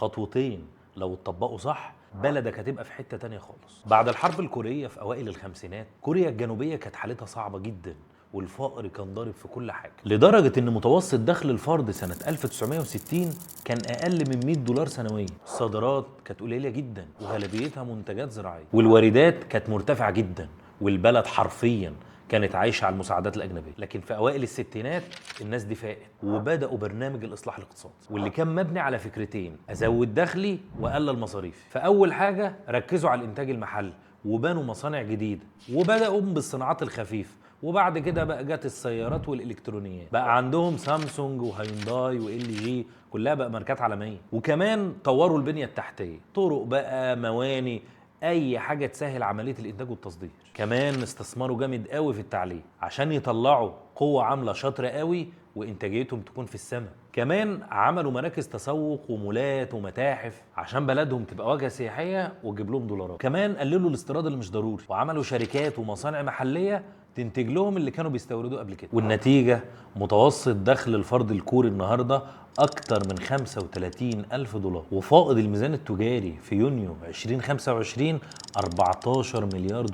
خطوتين لو اتطبقوا صح بلدك هتبقى في حتة تانية خالص. بعد الحرب الكورية في أوائل الخمسينات، كوريا الجنوبية كانت حالتها صعبة جدا والفقر كان ضارب في كل حاجة، لدرجة إن متوسط دخل الفرد سنة 1960 كان أقل من $100 سنويا. الصادرات كانت قليلة جدا وغالبيتها منتجات زراعية، والواردات كانت مرتفعة جدا، والبلد حرفيا كانت عايشة على المساعدات الأجنبية. لكن في أوائل الستينات الناس دي فاقت وبدأوا برنامج الإصلاح الاقتصادي، واللي كان مبني على فكرتين: أزود دخلي وأقلل مصاريفي. فأول حاجة ركزوا على الإنتاج المحلي وبنوا مصانع جديدة وبدأوا بالصناعات الخفيفة، وبعد كده بقى جت السيارات والإلكترونيات، بقى عندهم سامسونج وهيونداي وال جي، كلها بقى ماركات عالمية. وكمان طوروا البنية التحتية، طرق بقى، مواني، اي حاجه تسهل عمليه الانتاج والتصدير. كمان استثمروا جامد قوي في التعليم عشان يطلعوا قوه عامله شاطره قوي وانتاجيتهم تكون في السماء. كمان عملوا مراكز تسوق ومولات ومتاحف عشان بلدهم تبقى واجهه سياحيه وتجيب لهم دولارات. كمان قللوا الاستيراد اللي مش ضروري وعملوا شركات ومصانع محليه تنتج لهم اللي كانوا بيستوردوه قبل كده. والنتيجه متوسط دخل الفرد الكوري النهارده أكتر من $35,000، وفائض الميزان التجاري في يونيو 2025 $14 مليار.